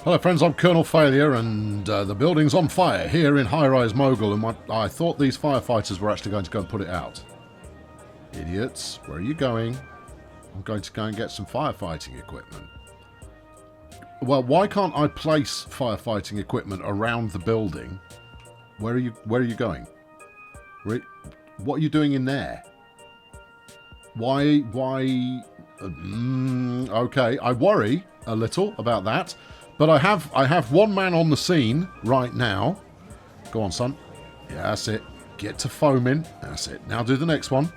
Hello friends, I'm Colonel Failure and the building's on fire here in Highrise Mogul, and I thought these firefighters were actually going to go and put it out. Idiots, where are you going? I'm going to go and get some firefighting equipment. Well, why can't I place firefighting equipment around the building? Where are you going? What are you doing in there? Why okay, I worry a little about that. But I have one man on the scene right now. Go on, son. Yeah, that's it. Get to foaming. That's it. Now do the next one.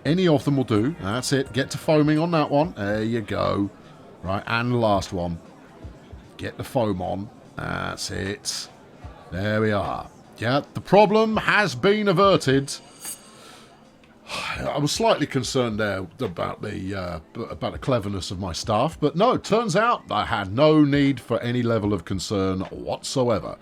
Any of them will do. That's it. Get to foaming on that one. There you go. Right, and the last one. Get the foam on. That's it. There we are. Yeah, the problem has been averted. I was slightly concerned there about the cleverness of my staff, but no, turns out I had no need for any level of concern whatsoever.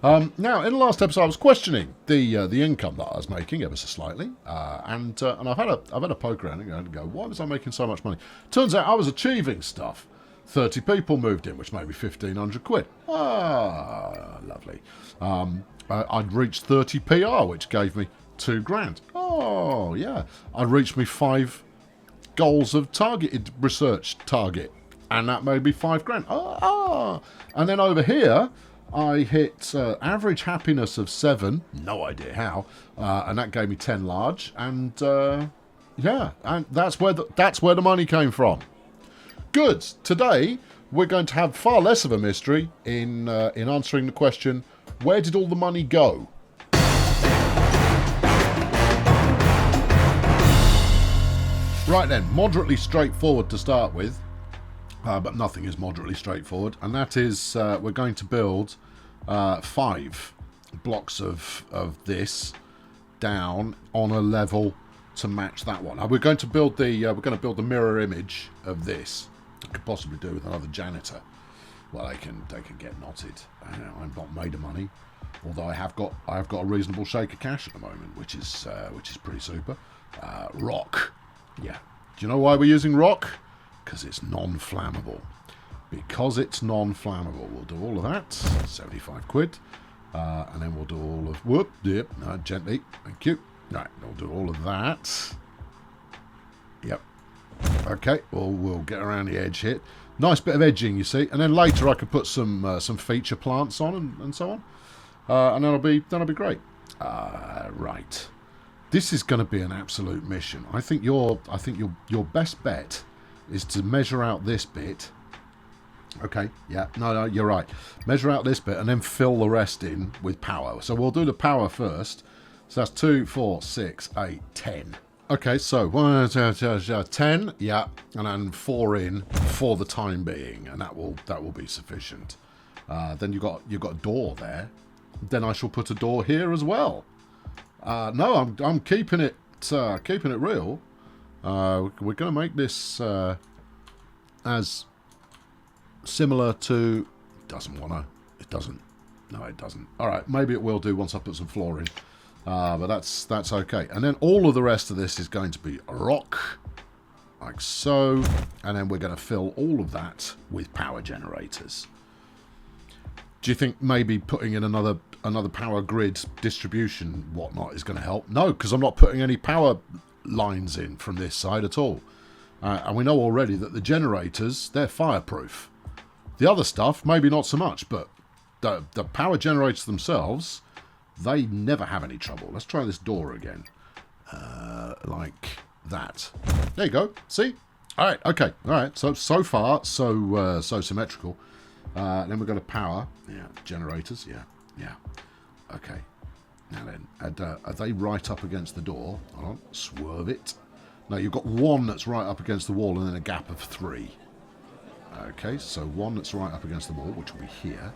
Now, in the last episode, I was questioning the income that I was making ever so slightly, and I've had a poke around and go, why was I making so much money? Turns out I was achieving stuff. 30 people moved in, which made me 1,500 quid. Ah, lovely. I'd reached 30 PR, which gave me 2 grand. Oh, yeah. I reached me 5 goals of targeted research target, and that made me 5 grand. And then over here, I hit average happiness of 7. No idea how. And that gave me 10 large. And yeah, and that's where the money came from. Good. Today we're going to have far less of a mystery in answering the question: where did all the money go? Right then, moderately straightforward to start with, but nothing is moderately straightforward, and that is we're going to build 5 blocks of this down on a level to match that one. We're going to build the mirror image of this. I could possibly do with another janitor. Well, they can get knotted. I'm not made of money, although I have got a reasonable shake of cash at the moment, which is pretty super. Rock. Yeah. Do you know why we're using rock? Because it's non-flammable. Because it's non-flammable. We'll do all of that. 75 quid. And then we'll do all of... gently. Thank you. Right, we'll do all of that. Yep. Okay, we'll get around the edge here. Nice bit of edging, you see. And then later I could put some feature plants on and so on. And that'll be great. Right. This is going to be an absolute mission. I think your best bet is to measure out this bit. Okay, yeah, no, you're right. Measure out this bit and then fill the rest in with power. So we'll do the power first. So that's 2, 4, 6, 8, 10. Okay, so 1, 2, 10, yeah, and then 4 in for the time being, and that will be sufficient. Then you've got a door there. Then I shall put a door here as well. No, I'm keeping it real. We're going to make this as similar to. It doesn't. No, it doesn't. All right, maybe it will do once I put some flooring. But that's okay. And then all of the rest of this is going to be rock, like so. And then we're going to fill all of that with power generators. Do you think maybe putting in another power grid distribution whatnot is going to help? No, because I'm not putting any power lines in from this side at all. And we know already that the generators, they're fireproof. The other stuff, maybe not so much, but the power generators themselves, they never have any trouble. Let's try this door again. Like that. There you go. See? All right, okay. All right, so far, so symmetrical. Then we've got a power. Yeah, generators. Yeah. Okay. Now then, are they right up against the door? Hold on. Swerve it. No, you've got one that's right up against the wall and then a gap of 3. Okay, so one that's right up against the wall, which will be here.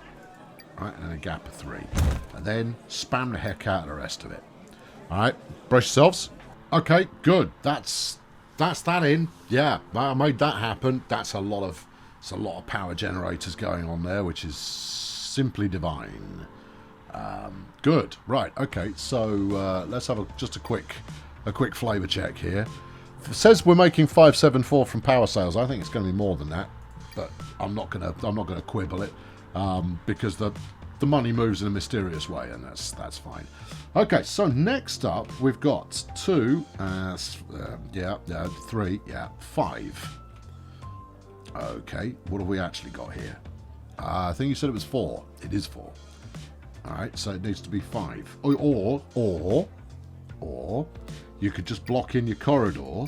Right, and then a gap of 3. And then spam the heck out of the rest of it. All right, brace yourselves. Okay, good. That's that in. Yeah, I made that happen. That's a lot of power generators going on there, which is simply divine. Good. Right. Okay. So let's have just a quick flavour check here. It says we're making 574 from power sales. I think it's going to be more than that. but I'm not gonna quibble it because the money moves in a mysterious way, and that's fine. Okay, so next up we've got 2, 3, 5. Okay, what have we actually got here? I think you said it was 4. It is 4. All right, so it needs to be 5. Or you could just block in your corridor,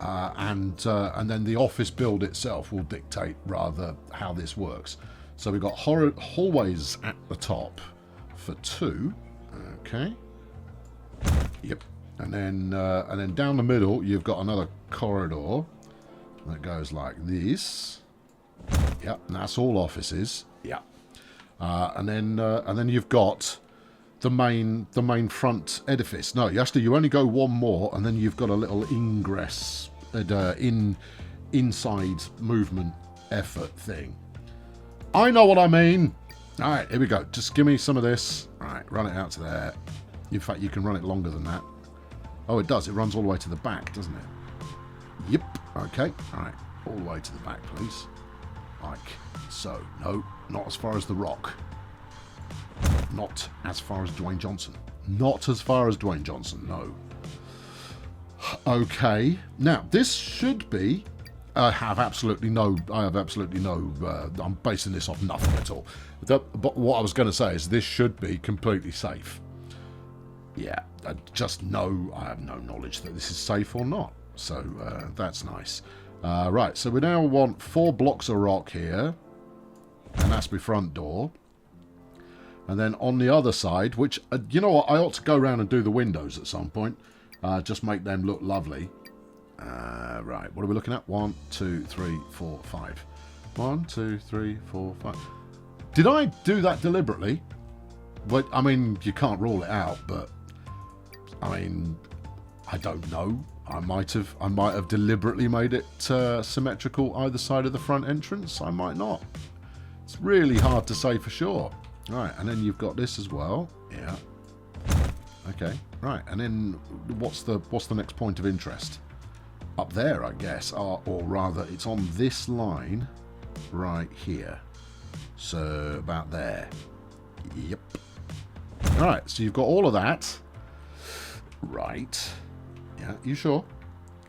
and then the office build itself will dictate rather how this works. So we've got hallways at the top for 2. Okay. Yep. And then down the middle you've got another corridor that goes like this. Yep. And that's all offices. Yeah. And then you've got the main front edifice. No, you only go one more, and then you've got a little ingress inside movement effort thing. I know what I mean. All right, here we go. Just give me some of this. All right, run it out to there. In fact, you can run it longer than that. Oh, it does. It runs all the way to the back, doesn't it? Yep. Okay. All right. All the way to the back, please. Like so. No, not as far as the Rock. Not as far as Dwayne Johnson. Not as far as Dwayne Johnson, no. Okay. Now, this should be... I have absolutely no... I'm basing this off nothing at all. But what I was going to say is this should be completely safe. Yeah, I have no knowledge that this is safe or not. So, that's nice. Right, so we now want 4 blocks of rock here. And that's my front door. And then on the other side, which, you know what, I ought to go around and do the windows at some point. Just make them look lovely. Right, what are we looking at? 1, 2, 3, 4, 5. 1, 2, 3, 4, 5. Did I do that deliberately? But, I mean, you can't rule it out, but... I mean, I don't know. I might have deliberately made it symmetrical either side of the front entrance. I might not. It's really hard to say for sure. Right, and then you've got this as well. Yeah. Okay. Right, and then what's the next point of interest? Up there, I guess, or rather, it's on this line right here. So about there. Yep. All right, so you've got all of that. Right. Yeah, you sure?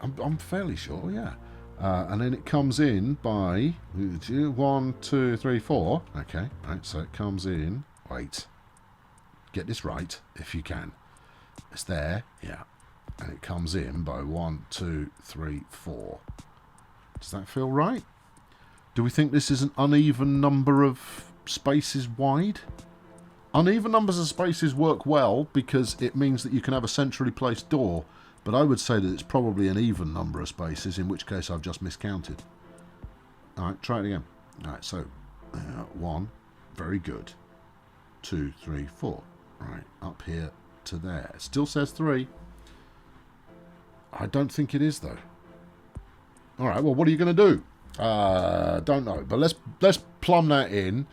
I'm fairly sure. Yeah. And then it comes in by 1, 2, 3, 4. Okay, right. So it comes in. Wait. Get this right if you can. It's there. Yeah. And it comes in by 1, 2, 3, 4. Does that feel right? Do we think this is an uneven number of spaces wide? Uneven numbers of spaces work well because it means that you can have a centrally placed door. But I would say that it's probably an even number of spaces, in which case I've just miscounted. Alright, try it again. Alright, so 1, very good. 2, 3, 4. Right, up here to there. It still says 3. I don't think it is, though. Alright, well, what are you going to do? Don't know, but let's plumb that in.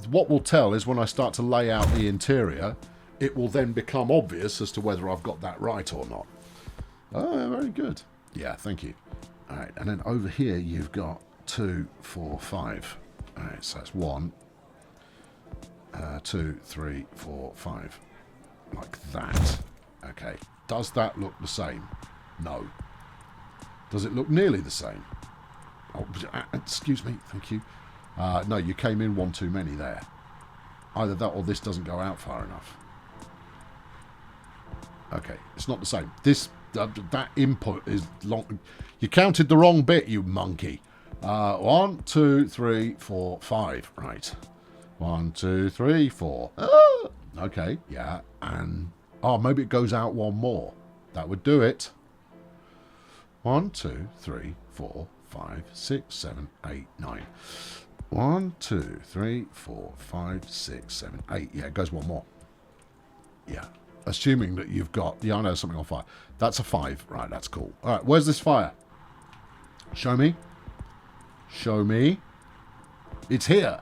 What will tell is when I start to lay out the interior, it will then become obvious as to whether I've got that right or not. Oh, very good. Yeah, thank you. All right, and then over here you've got 2, 4, 5. All right, so that's 1, 2, 3, 4, 5. Like that. Okay. Does that look the same? No. Does it look nearly the same? Oh, excuse me. Thank you. No, you came in one too many there. Either that or this doesn't go out far enough. Okay, it's not the same. That input is long. You counted the wrong bit, you monkey. 1, 2, 3, 4, 5. Right. 1, 2, 3, 4. Okay, yeah. And maybe it goes out one more. That would do it. 1, 2, 3, 4, 5, 6, 7, 8, 9. 1, 2, 3, 4, 5, 6, 7, 8. Yeah, it goes one more. Yeah. Assuming that you've got... Yeah, I know something on fire. That's a 5. Right, that's cool. All right, where's this fire? Show me. Show me. It's here.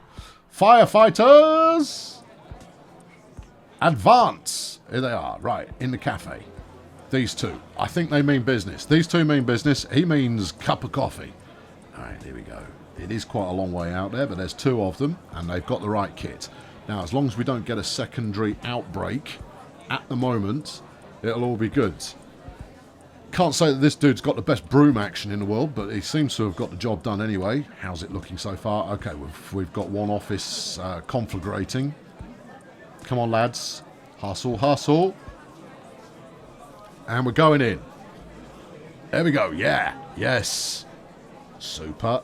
Firefighters! Advance! Here they are. Right, in the cafe. These two. I think they mean business. These two mean business. He means cup of coffee. All right, here we go. It is quite a long way out there, but there's 2 of them, and they've got the right kit. Now, as long as we don't get a secondary outbreak, at the moment, it'll all be good. Can't say that this dude's got the best broom action in the world, but he seems to have got the job done anyway. How's it looking so far? Okay, we've got one office conflagrating. Come on, lads. Hustle, hustle. And we're going in. There we go. Yeah. Yes. Super.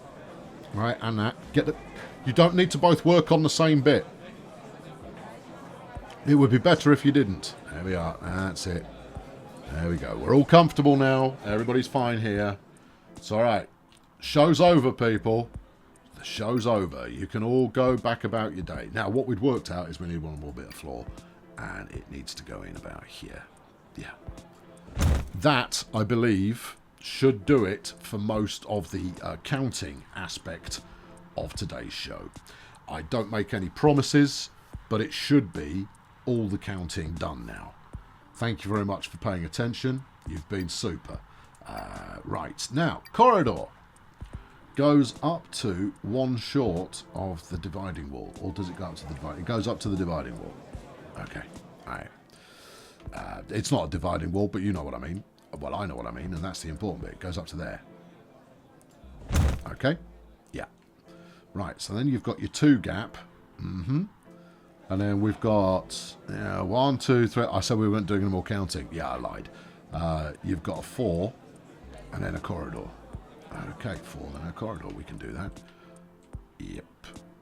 Right, and that. You don't need to both work on the same bit. It would be better if you didn't. There we are. That's it. There we go. We're all comfortable now. Everybody's fine here. It's all right. Show's over, people. The show's over. You can all go back about your day. Now, what we'd worked out is we need one more bit of floor, and it needs to go in about here. Yeah. That, I believe, should do it for most of the counting aspect of today's show. I don't make any promises, but it should be all the counting done now. Thank you very much for paying attention. You've been super. Right, now, corridor goes up to 1 short of the dividing wall. Or does it go up to the dividing? It goes up to the dividing wall. Okay, all right. It's not a dividing wall, but you know what I mean. Well, I know what I mean, and that's the important bit. It goes up to there. Okay? Yeah. Right, so then you've got your 2 gap. Mm-hmm. And then we've got 1, 2, 3. I said we weren't doing any more counting. Yeah, I lied. You've got a 4 and then a corridor. Okay, 4 then a corridor. We can do that. Yep.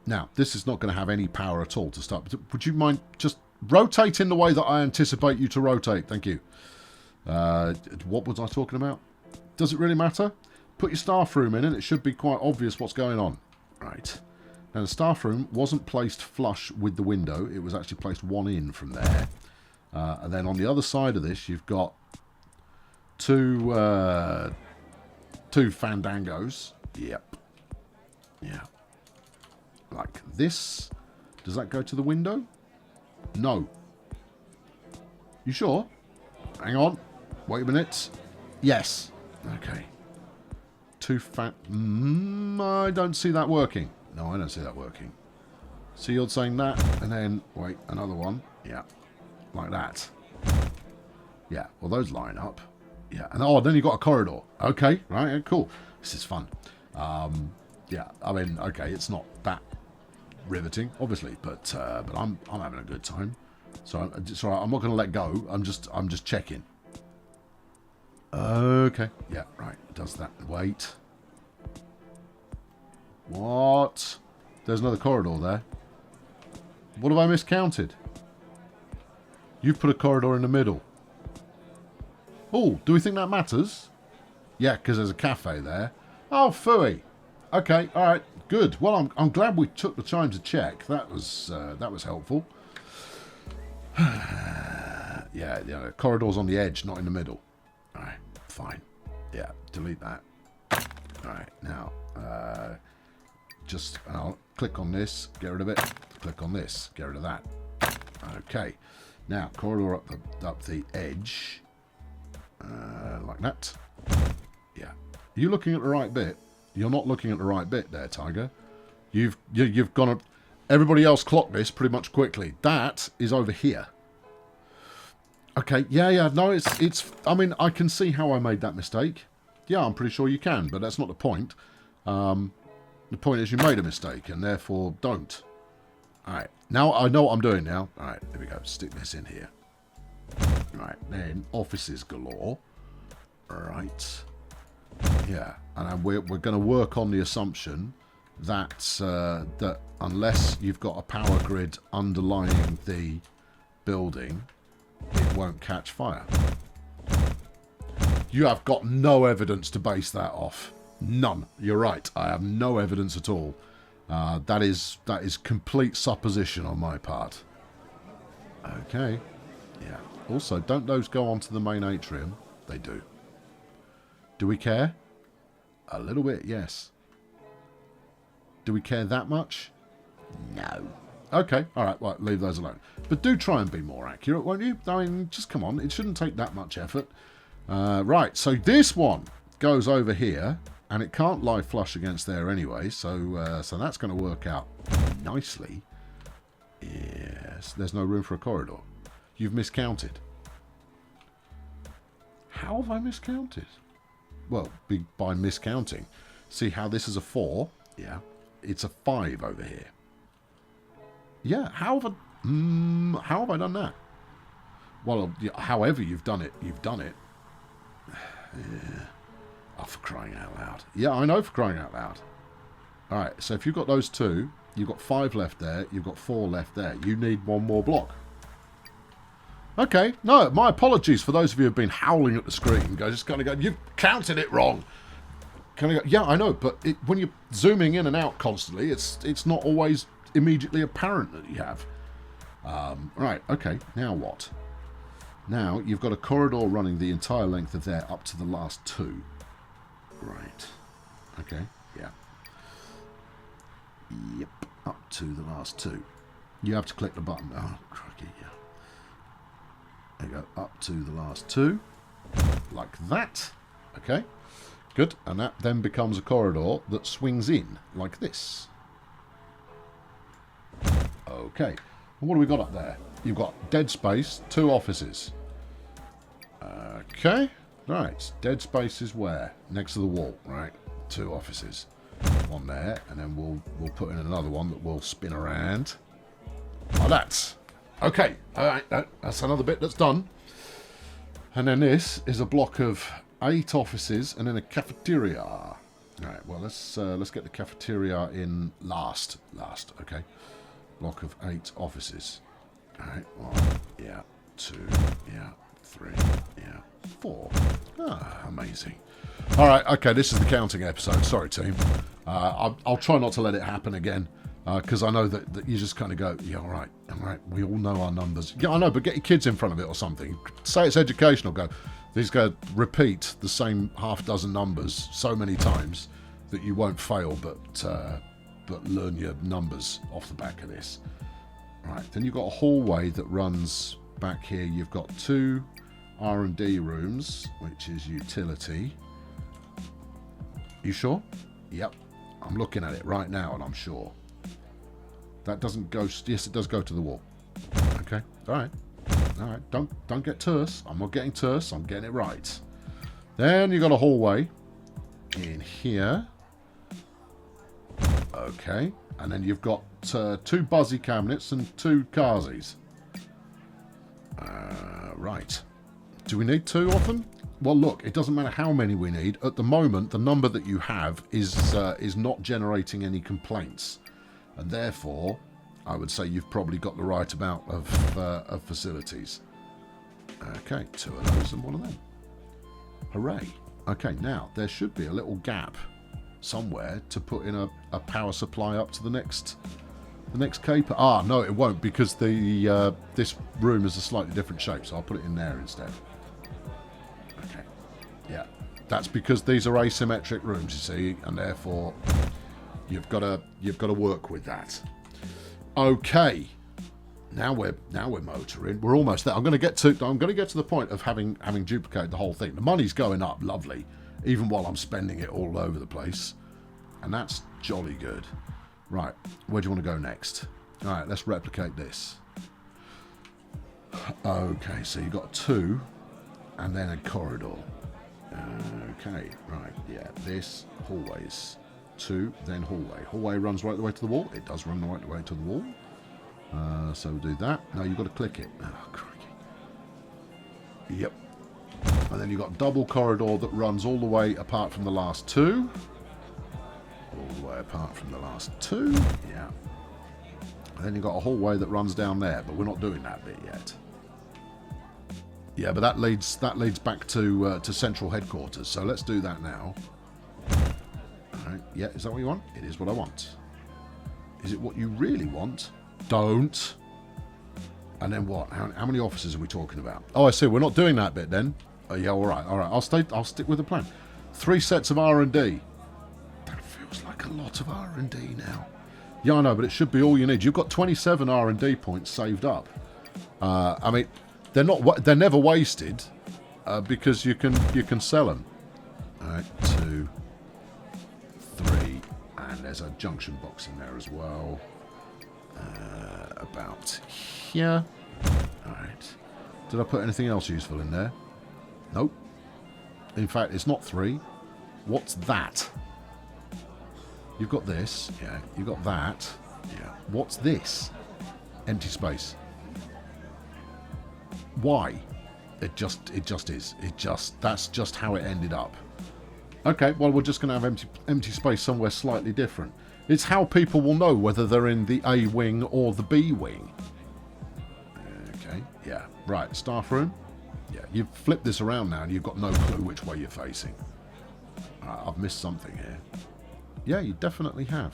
Now, this is not going to have any power at all to start. Would you mind just rotate in the way that I anticipate you to rotate? Thank you. What was I talking about? Does it really matter? Put your staff room in and it should be quite obvious what's going on. Right. Now, the staff room wasn't placed flush with the window. It was actually placed 1 in from there. And then on the other side of this, you've got two fandangos. Yep. Yeah. Like this. Does that go to the window? No. You sure? Hang on. Wait a minute. Yes. Okay. 2 I don't see that working. No, I don't see that working. So you're saying that, and then, wait, another one. Yeah, like that. Yeah, well, those line up. Yeah, and then you've got a corridor. Okay, right, cool. This is fun. Yeah, I mean, okay, it's not that riveting, obviously, but I'm having a good time. So it's all right. I'm not going to let go. I'm just checking. Okay, yeah, right. It does that. Wait. What? There's another corridor there. What have I miscounted? You've put a corridor in the middle. Oh, do we think that matters? Yeah, because there's a cafe there. Oh, phooey. Okay, all right, good. Well, I'm glad we took the time to check. That was helpful. Yeah, corridor's on the edge, not in the middle. All right, fine. Yeah, delete that. All right, now. I'll click on this, get rid of it. Click on this, get rid of that. Okay. Now, corridor up the edge. Like that. Yeah. Are you looking at the right bit? You're not looking at the right bit there, Tiger. You've gone... Everybody else clocked this pretty much quickly. That is over here. Okay, yeah. No, it's... I mean, I can see how I made that mistake. Yeah, I'm pretty sure you can, but that's not the point. The point is you made a mistake, and therefore don't. Alright, now I know what I'm doing now. Alright, there we go. Stick this in here. Right, then offices galore. Alright. Yeah, and we're going to work on the assumption that, that unless you've got a power grid underlying the building, it won't catch fire. You have got no evidence to base that off. None. You're right. I have no evidence at all. That is complete supposition on my part. Okay. Yeah. Also, don't those go onto the main atrium? They do. Do we care? A little bit, yes. Do we care that much? No. Okay. All right. Well, leave those alone. But do try and be more accurate, won't you? I mean, just come on. It shouldn't take that much effort. Right. So this one goes over here. And it can't lie flush against there anyway, so so that's going to work out nicely. Yes, there's no room for a corridor. You've miscounted. How have I miscounted? Well, by miscounting. See how this is a 4? Yeah. It's a 5 over here. Yeah, how have I done that? Well, however you've done it, you've done it. Yeah. Oh, for crying out loud. Yeah, I know, for crying out loud. Alright, so if you've got those 2, you've got 5 left there, you've got 4 left there. You need 1 more block. Okay, no, my apologies for those of you who have been howling at the screen. Just kind of go, you've counted it wrong. Kind of go, yeah, I know, but when you're zooming in and out constantly, it's not always immediately apparent that you have. Right, okay, now what? Now, you've got a corridor running the entire length of there up to the last 2. Right. Okay, yeah. Yep, up to the last 2. You have to click the button. Oh, crikey, yeah. There you go, up to the last 2. Like that. Okay, good. And that then becomes a corridor that swings in like this. Okay, and what do we got up there? You've got dead space, 2 offices. Okay, right. Dead space is where? Next to the wall, right? 2 offices. 1 there, and then we'll put in another one that will spin around. Like that. Okay, all right. That's another bit that's done. And then this is a block of 8 offices and then a cafeteria. All right. Well, let's get the cafeteria in last. Okay. Block of 8 offices. All right. 1, yeah. 2, yeah. 3, yeah. 4. Ah, amazing. All right. Okay. This is the counting episode. Sorry, team. I'll try not to let it happen again. Because I know that you just kind of go, yeah, all right, we all know our numbers. Yeah, I know, but get your kids in front of it or something. Say it's educational. Go, these guys repeat the same half dozen numbers so many times that you won't fail, but learn your numbers off the back of this. Right, then you've got a hallway that runs back here. You've got 2 R&D rooms, which is utility. You sure? Yep, I'm looking at it right now, and I'm sure. That doesn't go... Yes, it does go to the wall. Okay. All right. Don't get terse. I'm not getting terse. I'm getting it right. Then you've got a hallway in here. Okay. And then you've got 2 buzzy cabinets and 2 Kazis. Right. Do we need 2 of them? Well, look, it doesn't matter how many we need. At the moment, the number that you have is not generating any complaints. And therefore, I would say you've probably got the right amount of facilities. Okay, 2 of those and 1 of them. Hooray. Okay, now, there should be a little gap somewhere to put in a power supply up to the next caper. Ah, no, it won't, because this room is a slightly different shape, so I'll put it in there instead. Okay, yeah. That's because these are asymmetric rooms, you see, and therefore... You've got to work with that. Okay, now we're motoring. We're almost there. I'm going to get to the point of having duplicated the whole thing. The money's going up, lovely, even while I'm spending it all over the place, and that's jolly good. Right, where do you want to go next? All right, let's replicate this. Okay, so you've got 2, and then a corridor. Okay, right, yeah, this hallways. 2, then hallway. Hallway runs right the way to the wall. It does run right the way to the wall. So we'll do that. No, you've got to click it. Oh, crikey. Yep. And then you've got double corridor that runs all the way apart from the last 2. All the way apart from the last 2. Yeah. And then you've got a hallway that runs down there, but we're not doing that bit yet. Yeah, but that leads back to central headquarters. So let's do that now. Right. Yeah, is that what you want? It is what I want. Is it what you really want? Don't. And then what? How many officers are we talking about? Oh, I see. We're not doing that bit then. Oh, yeah, all right. I'll stick with the plan. 3 sets of R&D. That feels like a lot of R&D now. Yeah, I know, but it should be all you need. You've got 27 R&D points saved up. I mean, they're never wasted because you can sell them. All right, 2, And there's a junction box in there as well. About here. Alright. Did I put anything else useful in there? Nope. In fact, it's not 3. What's that? You've got this. Yeah. You've got that. Yeah. What's this? Empty space. Why? It just is. That's just how it ended up. Okay, well, we're just going to have empty space somewhere slightly different. It's how people will know whether they're in the A wing or the B wing. Okay, yeah. Right, staff room. Yeah, you've flipped this around now and you've got no clue which way you're facing. I've missed something here. Yeah, you definitely have.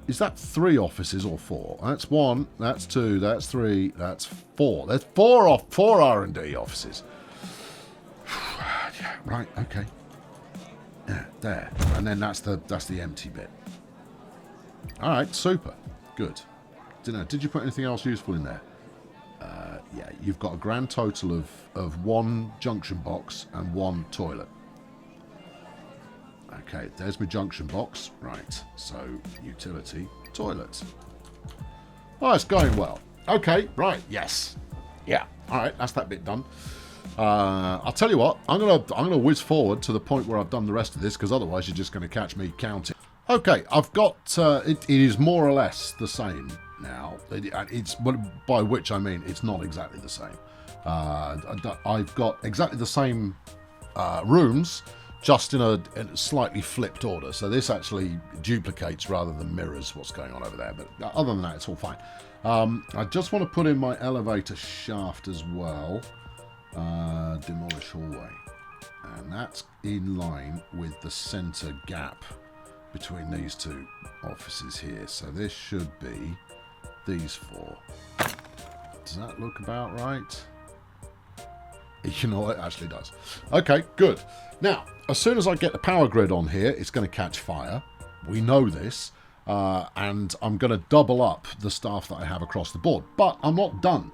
Is that 3 offices or 4? That's 1, that's 2, that's 3, that's 4. There's 4 R&D offices. Yeah, right, okay. Yeah, there. And then that's the empty bit. Alright, super. Good. Did you put anything else useful in there? Yeah, you've got a grand total of 1 junction box and 1 toilet. Okay, there's my junction box. Right, so utility, toilet. Oh, it's going well. Okay, right, yes. Yeah, all right, that's that bit done. I'll tell you what, I'm gonna whiz forward to the point where I've done the rest of this, because otherwise you're just going to catch me counting. Okay, I've got, it is more or less the same now. It's by which I mean it's not exactly the same. I've got exactly the same rooms, just in a slightly flipped order. So this actually duplicates rather than mirrors what's going on over there. But other than that, it's all fine. I just want to put in my elevator shaft as well. Demolish hallway. And that's in line with the center gap between these 2 offices here. So this should be these 4. Does that look about right? You know what? It actually does. Okay, good. Now, as soon as I get the power grid on here, it's going to catch fire. We know this. And I'm going to double up the staff that I have across the board. But I'm not done.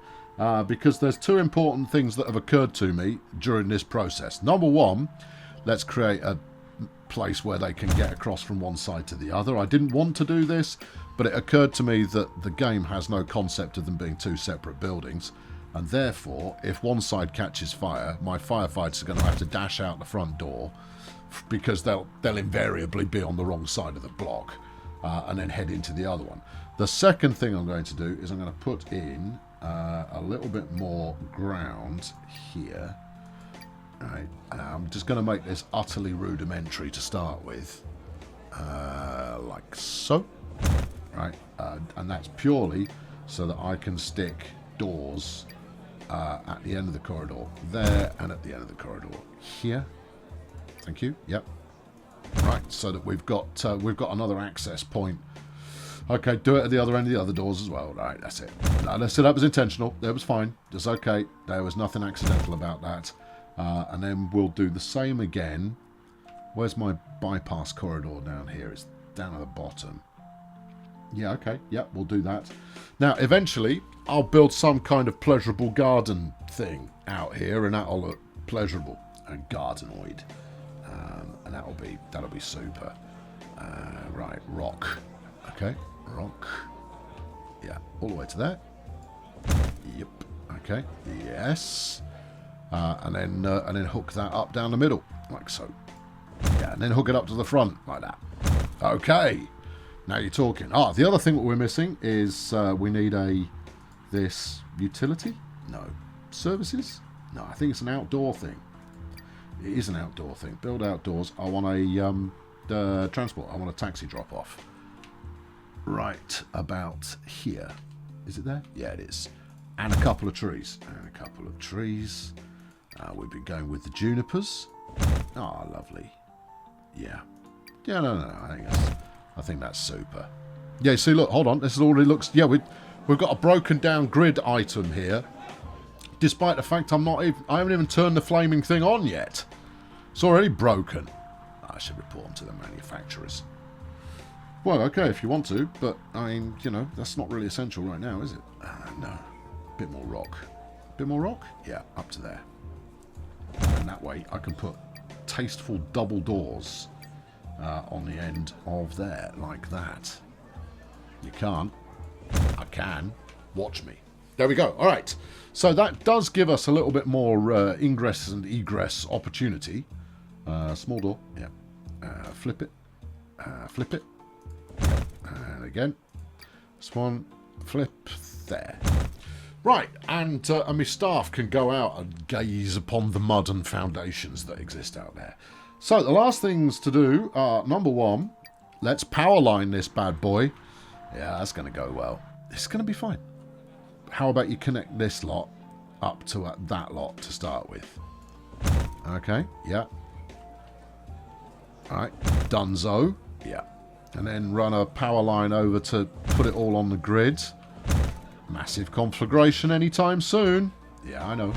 Because there's 2 important things that have occurred to me during this process. Number 1, let's create a place where they can get across from one side to the other. I didn't want to do this, but it occurred to me that the game has no concept of them being 2 separate buildings. And therefore, if one side catches fire, my firefighters are going to have to dash out the front door because they'll invariably be on the wrong side of the block and then head into the other one. The second thing I'm going to do is I'm going to put in a little bit more ground here. Right. I'm just going to make this utterly rudimentary to start with, like so. Right, and that's purely so that I can stick doors at the end of the corridor there and at the end of the corridor here. Thank you. Yep. Right, so that we've got another access point. Okay, do it at the other end of the other doors as well. Right, that's it. No, let's say that was intentional. That was fine. Just okay. There was nothing accidental about that. And then we'll do the same again. Where's my bypass corridor down here? It's down at the bottom. Yeah, okay. Yep, we'll do that. Now, eventually, I'll build some kind of pleasurable garden thing out here, and that'll look pleasurable and gardenoid. And that'll be super. Right, rock. Okay, rock. Yeah, all the way to there. Yep. Okay. Yes. And then hook that up down the middle, like so. Yeah, and then hook it up to the front, like that. Okay. Now you're talking. The other thing that we're missing is we need this utility? No. Services? No, I think it's an outdoor thing. It is an outdoor thing. Build outdoors. I want a transport. I want a taxi drop off. Right about here. Is it there? Yeah, it is. And a couple of trees. We've been going with the junipers. Oh, lovely. Yeah. Yeah, no. I think that's super. Yeah, see, look, hold on. This already looks... Yeah, we've got a broken down grid item here. Despite the fact I haven't even turned the flaming thing on yet. It's already broken. I should report them to the manufacturers. Well, okay, if you want to, but, I mean, you know, that's not really essential right now, is it? No. Bit more rock. Bit more rock? Yeah, up to there. And that way I can put tasteful double doors on the end of there, like that. You can't. I can. Watch me. There we go. All right. So that does give us a little bit more ingress and egress opportunity. Small door. Yeah. Flip it. Flip it. And again. This one. Flip. There. Right. And my staff can go out and gaze upon the mud and foundations that exist out there. So the last things to do are, number one, let's power line this bad boy. Yeah, that's going to go well. It's going to be fine. How about you connect this lot up to that lot to start with? Okay, yeah. Alright, donezo. Yeah. And then run a power line over to put it all on the grid. Massive conflagration anytime soon. Yeah, I know.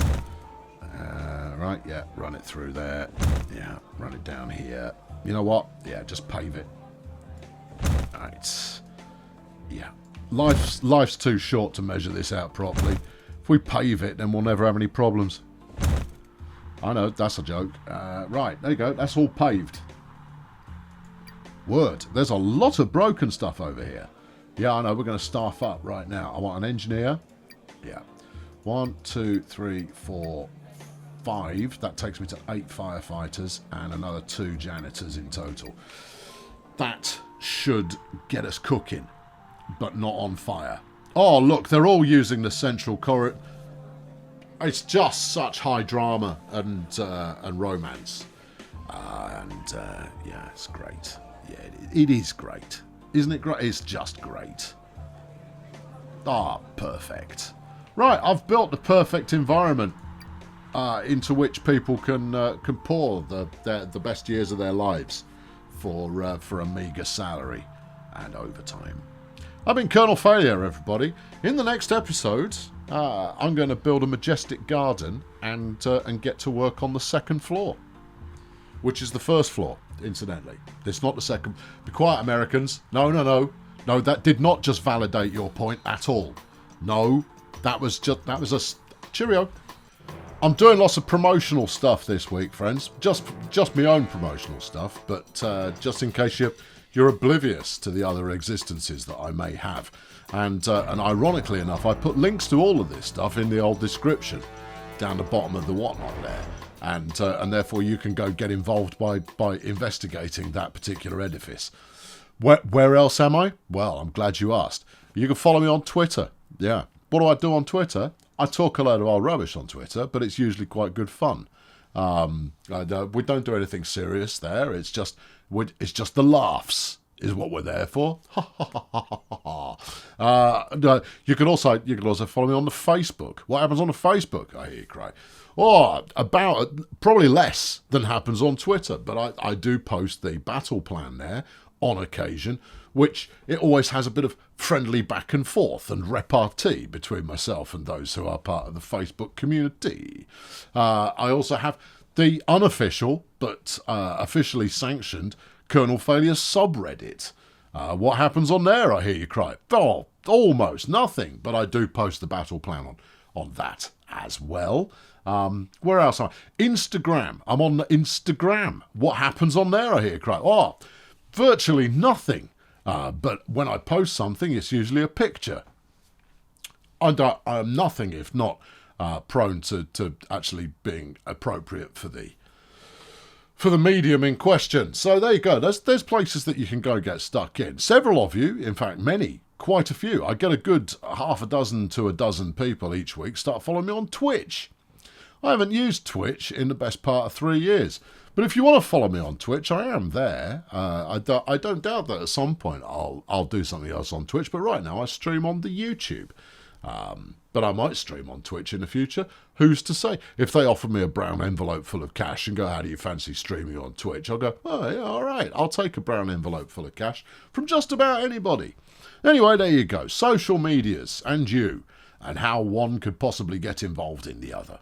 Right, yeah, run it through there. Yeah, run it down here. You know what? Yeah, just pave it. Right. Yeah. Life's too short to measure this out properly. If we pave it, then we'll never have any problems. I know, that's a joke. Right, there you go. That's all paved. Word. There's a lot of broken stuff over here. Yeah, I know. We're going to staff up right now. I want an engineer. Yeah. 1, 2, 3, 4, 5. That takes me to 8 firefighters and another 2 janitors in total. That should get us cooking, but not on fire. Oh, look, they're all using the central corridor. It's just such high drama and romance. Yeah, it's great. Yeah, it is great. Isn't it great? It's just great. Ah, perfect. Right, I've built the perfect environment into which people can pour the best years of their lives for a meagre salary and overtime. I've been Colonel Failure, everybody. In the next episode, I'm going to build a majestic garden and get to work on the second floor, which is the first floor, incidentally. It's not the second. Be quiet, Americans. No, that did not just validate your point at all. No, that was a cheerio. I'm doing lots of promotional stuff this week, friends. Just my own promotional stuff, but just in case you're oblivious to the other existences that I may have. And ironically enough, I put links to all of this stuff in the old description down the bottom of the whatnot there. And therefore you can go get involved by investigating that particular edifice. Where else am I? Well, I'm glad you asked. You can follow me on Twitter. Yeah. What do I do on Twitter? I talk a load of old rubbish on Twitter, but it's usually quite good fun. We don't do anything serious there. It's just the laughs is what we're there for. You can also follow me on the Facebook. What happens on the Facebook? I hear you cry. Oh, about probably less than happens on Twitter, but I do post the battle plan there on occasion, which it always has a bit of friendly back and forth and repartee between myself and those who are part of the Facebook community. I also have the unofficial but officially sanctioned Colonel Failure subreddit. What happens on there, I hear you cry? Oh, almost nothing, but I do post the battle plan on that as well. Where else am I? Instagram. I'm on the Instagram. What happens on there, I hear you cry? Oh, virtually nothing. But when I post something, it's usually a picture. I'm nothing if not prone to actually being appropriate for the medium in question. So there you go. There's places that you can go get stuck in. Several of you, in fact many, quite a few. I get a good half a dozen to a dozen people each week start following me on Twitch. I haven't used Twitch in the best part of 3 years. But if you want to follow me on Twitch, I am there. I don't doubt that at some point I'll do something else on Twitch. But right now I stream on the YouTube. But I might stream on Twitch in the future. Who's to say? If they offer me a brown envelope full of cash and go, how do you fancy streaming on Twitch? I'll go, oh yeah, all right. I'll take a brown envelope full of cash from just about anybody. Anyway, there you go. Social medias and you and how one could possibly get involved in the other.